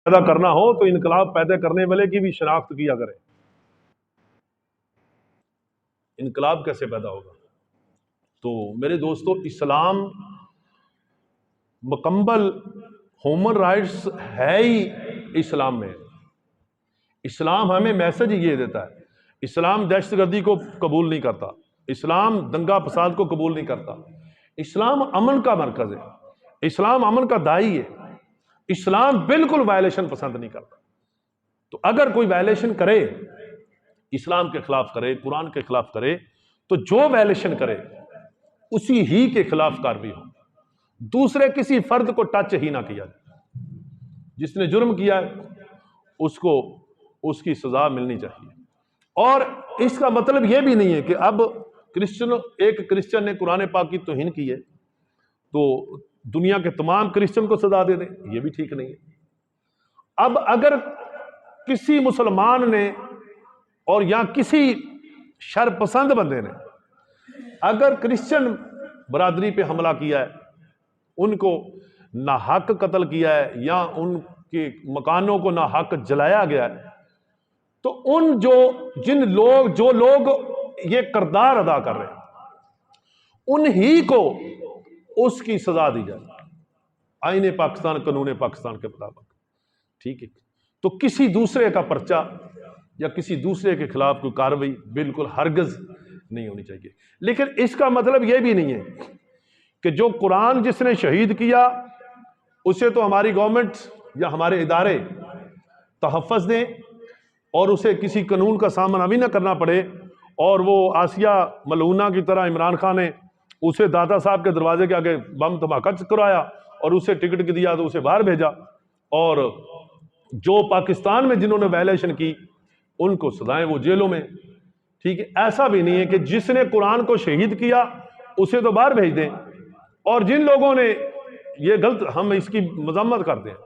پیدا کرنا ہو تو انقلاب پیدا کرنے والے کی بھی شناخت کیا کرے. انقلاب کیسے پیدا ہوگا؟ تو میرے دوستو، اسلام مکمل ہیومن رائٹس ہے ہی اسلام میں. اسلام ہمیں میسج یہ دیتا ہے. اسلام دہشت گردی کو قبول نہیں کرتا. اسلام دنگا فساد کو قبول نہیں کرتا. اسلام امن کا مرکز ہے. اسلام امن کا داعی ہے. اسلام بالکل وائلیشن پسند نہیں کرتا. تو اگر کوئی وائلیشن کرے، اسلام کے خلاف کرے، قرآن کے خلاف کرے، تو جو وائلیشن کرے اسی ہی کے خلاف کارروائی ہو. دوسرے کسی فرد کو ٹچ ہی نہ کیا جائے. جس نے جرم کیا ہے اس کو اس کی سزا ملنی چاہیے. اور اس کا مطلب یہ بھی نہیں ہے کہ اب ایک کرسچن نے قرآن پاک کی توہین کی ہے تو دنیا کے تمام کرسچن کو سزا دے دیں. یہ بھی ٹھیک نہیں ہے. اب اگر کسی مسلمان نے اور یا کسی شر پسند بندے نے اگر کرسچن برادری پہ حملہ کیا ہے، ان کو ناحق قتل کیا ہے یا ان کے مکانوں کو ناحق جلایا گیا ہے، تو جو لوگ یہ کردار ادا کر رہے ہیں انہی کو اس کی سزا دی جائے آئین پاکستان، قانون پاکستان کے مطابق. ٹھیک ہے. تو کسی دوسرے کا پرچہ یا کسی دوسرے کے خلاف کوئی کارروائی بالکل ہرگز نہیں ہونی چاہیے. لیکن اس کا مطلب یہ بھی نہیں ہے کہ جو قرآن جس نے شہید کیا اسے تو ہماری گورنمنٹ یا ہمارے ادارے تحفظ دیں اور اسے کسی قانون کا سامنا بھی نہ کرنا پڑے، اور وہ آسیہ ملعونہ کی طرح عمران خان نے اسے دادا صاحب کے دروازے کے آگے بم دھماکہ کرایا اور اسے ٹکٹ دیا تو اسے باہر بھیجا، اور جو پاکستان میں جنہوں نے وائلیشن کی ان کو سزائیں وہ جیلوں میں. ٹھیک ہے. ایسا بھی نہیں ہے کہ جس نے قرآن کو شہید کیا اسے تو باہر بھیج دیں، اور جن لوگوں نے یہ غلط، ہم اس کی مذمت کرتے ہیں،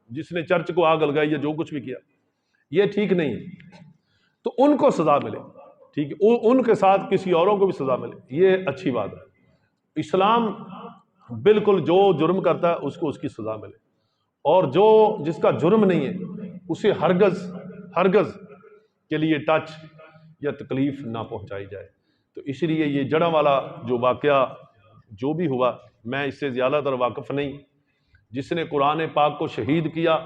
جس نے چرچ کو آگ لگائی یا جو کچھ بھی کیا، یہ ٹھیک نہیں ہے. تو ان کو سزا ملے. ٹھیک ہے. ان کے ساتھ کسی اوروں کو بھی سزا ملے، یہ اچھی بات ہے. اسلام بالکل جو جرم کرتا ہے اس کو اس کی سزا ملے، اور جس کا جرم نہیں ہے اسے ہرگز کے لیے ٹچ یا تکلیف نہ پہنچائی جائے. تو اس لیے یہ جڑاں والا جو واقعہ جو بھی ہوا، میں اس سے زیادہ تر واقف نہیں. جس نے قرآن پاک کو شہید کیا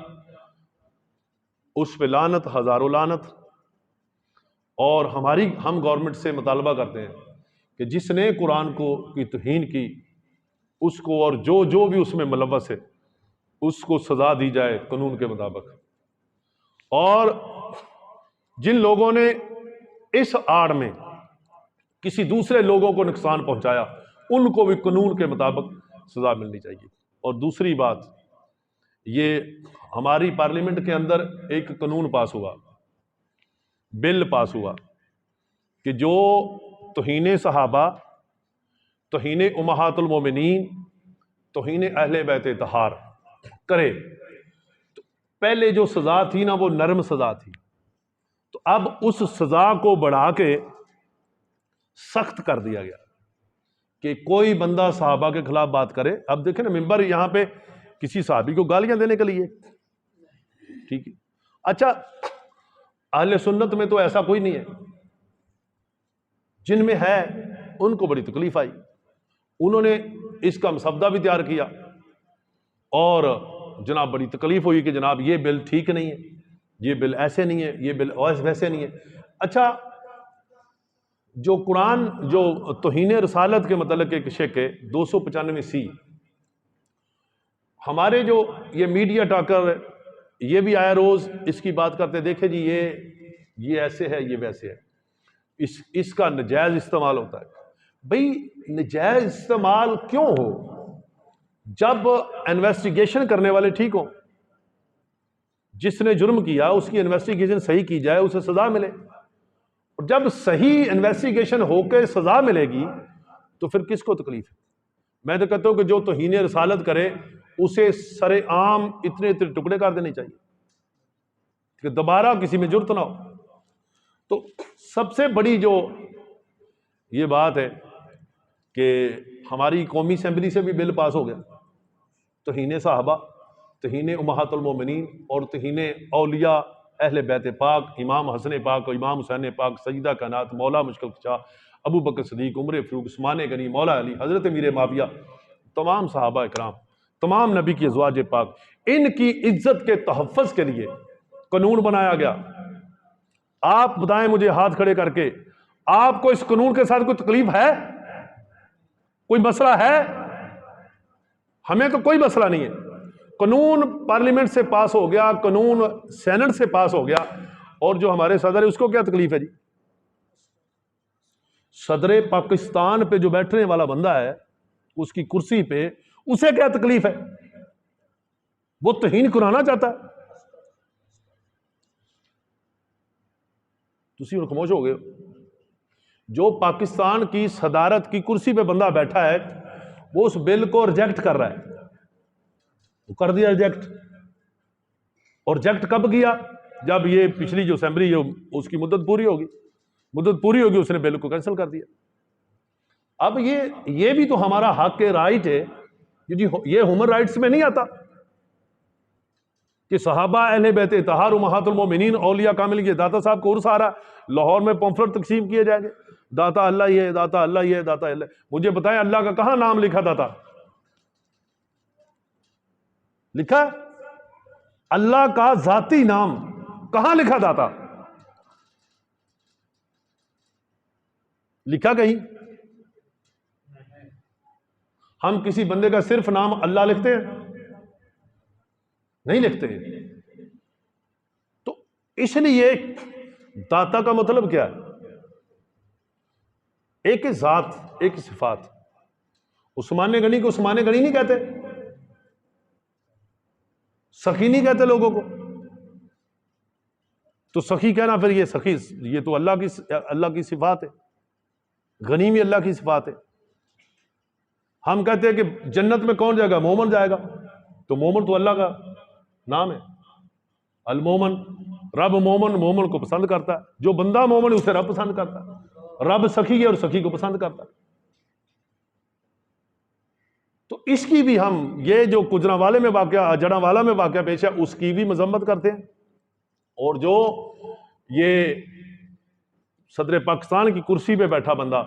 اس پہ لعنت، ہزاروں لعنت. اور ہم گورنمنٹ سے مطالبہ کرتے ہیں کہ جس نے قرآن کی توہین کی اس کو اور جو بھی اس میں ملوث ہے اس کو سزا دی جائے قانون کے مطابق. اور جن لوگوں نے اس آڑ میں کسی دوسرے لوگوں کو نقصان پہنچایا ان کو بھی قانون کے مطابق سزا ملنی چاہیے. اور دوسری بات، یہ ہماری پارلیمنٹ کے اندر ایک قانون پاس ہوا، بل پاس ہوا کہ جو توہین صحابہ، توہین امہات المومنین، توہین اہل بیت طہار کرے، تو پہلے جو سزا تھی نا وہ نرم سزا تھی، تو اب اس سزا کو بڑھا کے سخت کر دیا گیا کہ کوئی بندہ صحابہ کے خلاف بات کرے. اب دیکھیں نا، ممبر یہاں پہ کسی صحابی کو گالیاں دینے کے لیے. ٹھیک ہے. اچھا، اہل سنت میں تو ایسا کوئی نہیں ہے. جن میں ہے ان کو بڑی تکلیف آئی، انہوں نے اس کا مسودہ بھی تیار کیا، اور جناب بڑی تکلیف ہوئی کہ جناب یہ بل ٹھیک نہیں ہے، یہ بل ایسے نہیں ہے، یہ بل ویسے نہیں ہے. اچھا، جو قرآن جو توہین رسالت کے متعلق ایک شق ہے 295C، ہمارے جو یہ میڈیا ٹاکر یہ بھی آیا روز اس کی بات کرتے، دیکھیں جی یہ ایسے ہے، یہ ویسے ہے، اس کا نجائز استعمال ہوتا ہے. بھئی نجائز استعمال کیوں ہو جب انویسٹیگیشن کرنے والے ٹھیک ہوں. جس نے جرم کیا اس کی انویسٹیگیشن صحیح کی جائے، اسے سزا ملے. اور جب صحیح انویسٹیگیشن ہو کے سزا ملے گی تو پھر کس کو تکلیف ہے؟ میں تو کہتا ہوں کہ جو توہین رسالت کرے اسے سر عام اتنے ٹکڑے کر دینے چاہیے کہ دوبارہ کسی میں جرت نہ ہو. تو سب سے بڑی جو یہ بات ہے کہ ہماری قومی اسمبلی سے بھی بل پاس ہو گیا توہین صحابہ. توہین امہات المومنین اور توہین اولیاء اہل بیت پاک، امام حسن پاک اور امام حسین پاک، سیدہ کائنات، مولا مشکل کشا، ابو بکر صدیق، عمر فاروق، عثمان غنی، مولا علی، حضرت امیر معاویہ، تمام صحابہ اکرام، تمام نبی کی ازواج پاک، ان کی عزت کے تحفظ کے لیے قانون بنایا گیا۔ آپ بتائیں مجھے ہاتھ کھڑے کر کے، آپ کو اس قانون کے ساتھ کوئی تکلیف ہے؟ کوئی مسئلہ ہے؟ ہمیں تو کوئی مسئلہ نہیں ہے۔ قانون پارلیمنٹ سے پاس ہو گیا، قانون سینٹ سے پاس ہو گیا، اور جو ہمارے صدر ہے اس کو کیا تکلیف ہے جی؟ صدر پاکستان پہ جو بیٹھنے والا بندہ ہے، اس کی کرسی پہ، اسے کیا تکلیف ہے؟ وہ توہین کرانا چاہتا ہے۔ تسی اور خاموش ہو گئے۔ جو پاکستان کی صدارت کی کرسی پہ بندہ بیٹھا ہے، وہ اس بل کو ریجیکٹ کر رہا ہے، وہ کر دیا ریجیکٹ۔ اور ریجیکٹ کب کیا؟ جب یہ پچھلی جو اسمبلی اس کی مدت پوری ہوگی، اس نے بل کو کینسل کر دیا۔ اب یہ بھی تو ہمارا حق ہے، رائٹ ہے جی، یہ ہیومن رائٹس میں نہیں آتا کہ صحابہ اہل بیت اطہار امہات المومنین اولیاء کامل، یہ داتا صاحب کو عرس آ رہا ہے، لاہور میں پمفلٹ تقسیم کیے جائیں گے، داتا اللہ ہی ہے، داتا اللہ ہی ہے، داتا اللہ۔ مجھے بتائیں اللہ کا کہاں نام لکھا داتا؟ لکھا ہے؟ اللہ کا ذاتی نام کہاں لکھا داتا؟ لکھا کہیں؟ ہم کسی بندے کا صرف نام اللہ لکھتے ہیں؟ نہیں لکھتے ہیں۔ تو اس لیے داتا کا مطلب کیا ہے؟ ایک ذات، ایک صفات۔ عثمان غنی کو عثمان غنی نہیں کہتے، سخی نہیں کہتے لوگوں کو، تو سخی کہنا پھر یہ سخی، یہ تو اللہ کی صفات ہے، غنی بھی اللہ کی صفات ہے۔ ہم کہتے ہیں کہ جنت میں کون جائے گا؟ مومن جائے گا، تو مومن تو اللہ کا نام ہے، المومن، رب مومن کو پسند کرتا ہے، جو بندہ مومن ہے اسے رب پسند کرتا ہے، رب سخی ہے اور سخی کو پسند کرتا ہے۔ تو اس کی بھی ہم یہ جو گجرانوالے میں واقعہ، جڑانوالا میں واقعہ پیش ہے، اس کی بھی مذمت کرتے ہیں، اور جو یہ صدر پاکستان کی کرسی پہ بیٹھا بندہ،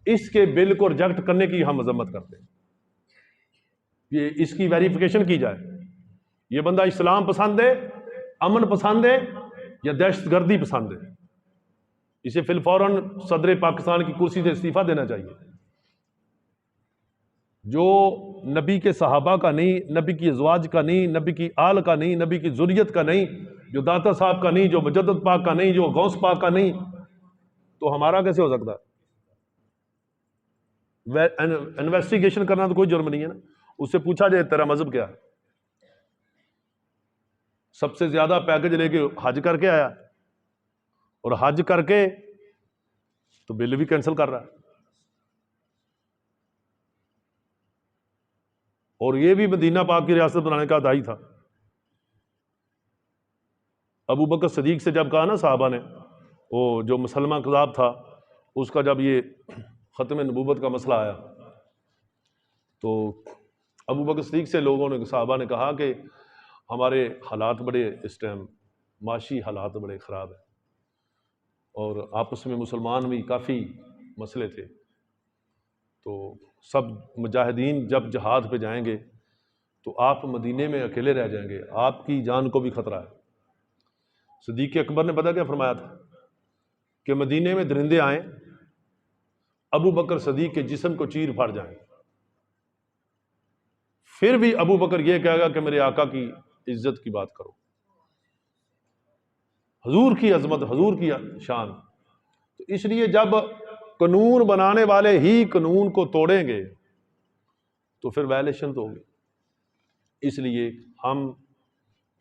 اس کے بل کو ریجیکٹ کرنے کی ہم مذمت کرتے ہیں۔ یہ اس کی ویریفیکیشن کی جائے، یہ بندہ اسلام پسند ہے، امن پسند ہے، یا دہشت گردی پسند ہے؟ اسے فی الفوراً صدر پاکستان کی کرسی سے استعفیٰ دینا چاہیے۔ جو نبی کے صحابہ کا نہیں، نبی کی ازواج کا نہیں، نبی کی آل کا نہیں، نبی کی ذریت کا نہیں، جو داتا صاحب کا نہیں، جو مجدد پاک کا نہیں، جو غوث پاک کا نہیں، تو ہمارا کیسے ہو سکتا ہے؟ انویسٹیگیشن کرنا تو کوئی جرم نہیں ہے نا، اس سے پوچھا جائے تیرا مذہب کیا ہے؟ سب سے زیادہ پیکج لے کے حج کر کے آیا، اور حج کر کے تو بل بھی کینسل کر رہا ہے، اور یہ بھی مدینہ پاک کی ریاست بنانے کا داعی تھا۔ ابو بکر صدیق سے جب کہا نا صحابہ نے، وہ جو مسلمہ کذاب تھا، اس کا جب یہ ختم نبوت کا مسئلہ آیا، تو ابو بکر صدیق سے لوگوں نے، صحابہ نے کہا کہ ہمارے حالات بڑے اس ٹائم معاشی حالات بڑے خراب ہیں، اور آپس میں مسلمان بھی کافی مسئلے تھے، تو سب مجاہدین جب جہاد پہ جائیں گے تو آپ مدینے میں اکیلے رہ جائیں گے، آپ کی جان کو بھی خطرہ ہے۔ صدیق اکبر نے پتہ کیا فرمایا تھا؟ کہ مدینے میں درندے آئیں، ابو بکر صدیق کے جسم کو چیر پھاڑ جائیں، پھر بھی ابو بکر یہ کہے گا کہ میرے آقا کی عزت کی بات کرو، حضور کی عظمت، حضور کی شان۔ تو اس لیے جب قانون بنانے والے ہی قانون کو توڑیں گے تو پھر وائلیشن تو ہوگی۔ اس لیے ہم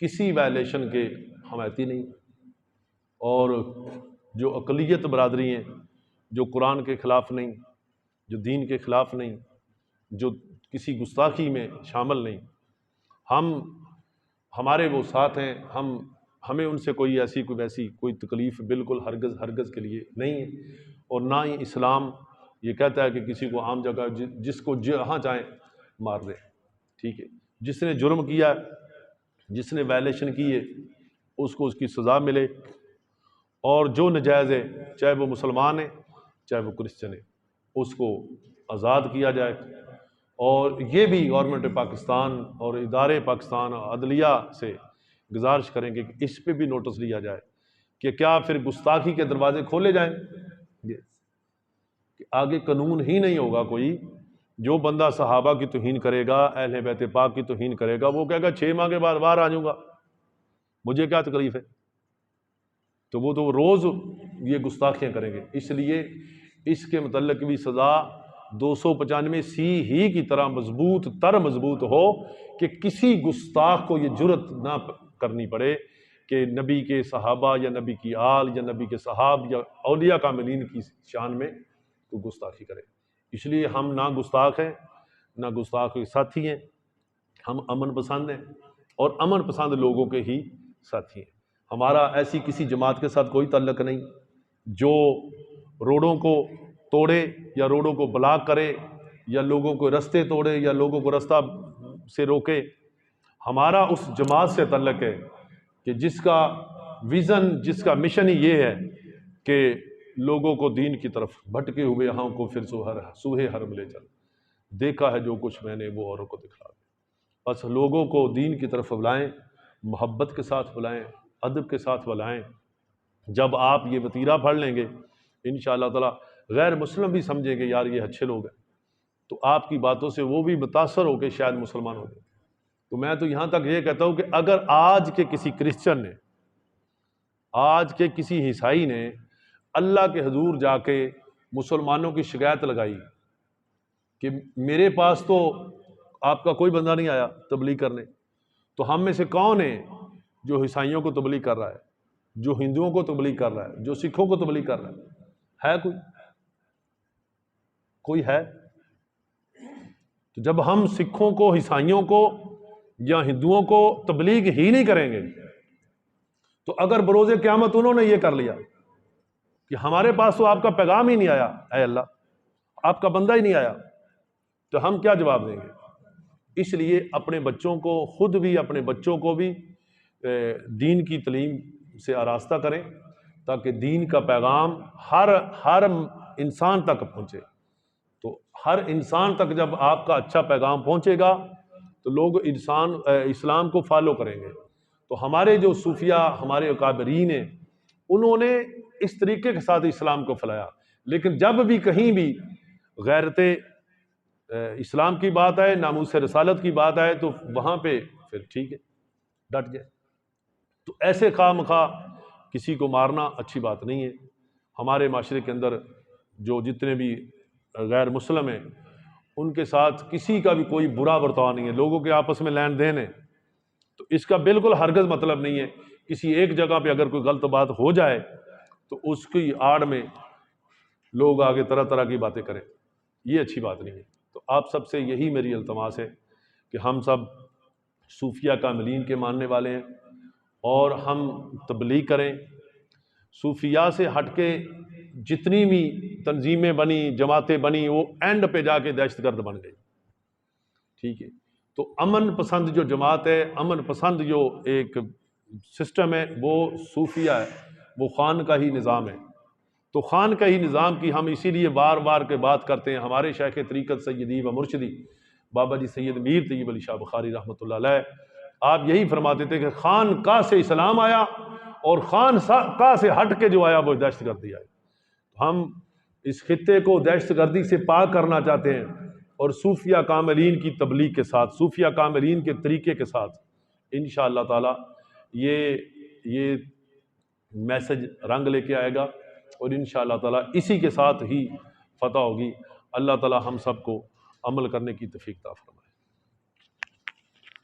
کسی وائلیشن کے حمایتی نہیں، اور جو اقلیت برادری ہیں، جو قرآن کے خلاف نہیں، جو دین کے خلاف نہیں، جو کسی گستاخی میں شامل نہیں، ہمارے وہ ساتھ ہیں، ہمیں ان سے کوئی ایسی کوئی ویسی کوئی تکلیف بالکل ہرگز کے لیے نہیں ہے، اور نہ ہی اسلام یہ کہتا ہے کہ کسی کو عام جگہ جس کو جہاں چاہیں مار دیں، ٹھیک ہے؟ جس نے جرم کیا ہے جس نے وائلیشن کی ہے اس کو اس کی سزا ملے، اور جو نجائز ہے چاہے وہ مسلمان ہے چاہے وہ کرسچن ہے اس کو آزاد کیا جائے۔ اور یہ بھی گورنمنٹ پاکستان اور ادارے پاکستان عدلیہ سے گزارش کریں گے کہ اس پہ بھی نوٹس لیا جائے کہ کیا پھر گستاخی کے دروازے کھولے جائیں گے کہ آگے قانون ہی نہیں ہوگا کوئی۔ جو بندہ صحابہ کی توہین کرے گا، اہل بیت پاک کی توہین کرے گا، وہ کہے گا 6 ماہ کے بعد باہر آ جاؤں گا، مجھے کیا تکلیف ہے؟ تو وہ تو روز یہ گستاخیاں کریں گے۔ اس لیے اس کے متعلق بھی سزا 295 ہی کی طرح مضبوط ہو کہ کسی گستاخ کو یہ جرت نہ کرنی پڑے کہ نبی کے صحابہ یا نبی کی آل یا نبی کے صحاب یا اولیاء کاملین کی شان میں تو گستاخی کرے۔ اس لیے ہم نہ گستاخ ہیں نہ گستاخ کے ساتھی ہیں، ہم امن پسند ہیں اور امن پسند لوگوں کے ہی ساتھی ہیں۔ ہمارا ایسی کسی جماعت کے ساتھ کوئی تعلق نہیں جو روڈوں کو توڑے یا روڈوں کو بلاک کرے یا لوگوں کو رستے توڑے یا لوگوں کو رستہ سے روکے۔ ہمارا اس جماعت سے تعلق ہے کہ جس کا ویژن، جس کا مشن ہی یہ ہے کہ لوگوں کو دین کی طرف بھٹکے ہوئے ہاں کو پھر سوہے حرم لے چل۔ دیکھا ہے جو کچھ میں نے وہ اوروں کو دکھلا دیا۔ بس لوگوں کو دین کی طرف بلائیں، محبت کے ساتھ بلائیں، ادب کے ساتھ بلائیں۔ جب آپ یہ وتیرہ پڑھ لیں گے انشاءاللہ تعالی غیر مسلم بھی سمجھیں گے یار یہ اچھے لوگ ہیں، تو آپ کی باتوں سے وہ بھی متاثر ہو کے شاید مسلمان ہو گئے۔ تو میں تو یہاں تک یہ کہتا ہوں کہ اگر آج کے کسی کرسچن نے، آج کے کسی عیسائی نے اللہ کے حضور جا کے مسلمانوں کی شکایت لگائی کہ میرے پاس تو آپ کا کوئی بندہ نہیں آیا تبلیغ کرنے، تو ہم میں سے کون ہے جو عیسائیوں کو تبلیغ کر رہا ہے، جو ہندوؤں کو تبلیغ کر رہا ہے، جو سکھوں کو تبلیغ کر رہا ہے کوئی ہے؟ تو جب ہم سکھوں کو، عیسائیوں کو یا ہندوؤں کو تبلیغ ہی نہیں کریں گے، تو اگر بروز قیامت انہوں نے یہ کر لیا کہ ہمارے پاس تو آپ کا پیغام ہی نہیں آیا، اے اللہ آپ کا بندہ ہی نہیں آیا، تو ہم کیا جواب دیں گے؟ اس لیے اپنے بچوں کو، خود بھی اپنے بچوں کو بھی دین کی تعلیم سے آراستہ کریں تاکہ دین کا پیغام ہر انسان تک پہنچے۔ تو ہر انسان تک جب آپ کا اچھا پیغام پہنچے گا تو لوگ اسلام کو فالو کریں گے۔ تو ہمارے جو صوفیہ، ہمارے اکابرین ہیں، انہوں نے اس طریقے کے ساتھ اسلام کو پھیلایا، لیکن جب بھی کہیں بھی غیرت اسلام کی بات آئے، ناموس رسالت کی بات آئے، تو وہاں پہ پھر ٹھیک ہے ڈٹ گئے۔ تو ایسے خواہ مخواہ کسی کو مارنا اچھی بات نہیں ہے۔ ہمارے معاشرے کے اندر جو جتنے بھی غیر مسلم ہیں ان کے ساتھ کسی کا بھی کوئی برا برتاؤ نہیں ہے، لوگوں کے آپس میں لین دین ہے، تو اس کا بالکل ہرگز مطلب نہیں ہے کسی ایک جگہ پہ اگر کوئی غلط بات ہو جائے تو اس کی آڑ میں لوگ آگے طرح طرح کی باتیں کریں، یہ اچھی بات نہیں ہے۔ تو آپ سب سے یہی میری التماس ہے کہ ہم سب صوفیہ کاملین کے ماننے والے ہیں اور ہم تبلیغ کریں۔ صوفیہ سے ہٹ کے جتنی بھی تنظیمیں بنی، جماعتیں بنی، وہ اینڈ پہ جا کے دہشت گرد بن گئی، ٹھیک ہے۔ تو امن پسند جو جماعت ہے، امن پسند جو ایک سسٹم ہے، وہ صوفیہ ہے، وہ خان کا ہی نظام ہے۔ تو خان کا ہی نظام کی ہم اسی لیے بار بار کے بات کرتے ہیں۔ ہمارے شیخ طریقت سیدی و مرشدی بابا جی سید میر طیب علی شاہ بخاری رحمۃ اللہ علیہ، آپ یہی فرماتے تھے کہ خان کا سے اسلام آیا اور خان کا سے ہٹ کے جو آیا وہ دہشت گردی آئی۔ ہم اس خطے کو دہشت گردی سے پاک کرنا چاہتے ہیں اور صوفیہ کاملین کی تبلیغ کے ساتھ، صوفیہ کاملین کے طریقے کے ساتھ انشاءاللہ تعالی یہ میسج رنگ لے کے آئے گا اور انشاءاللہ تعالی اسی کے ساتھ ہی فتح ہوگی۔ اللہ تعالی ہم سب کو عمل کرنے کی توفیق عطا فرمائے۔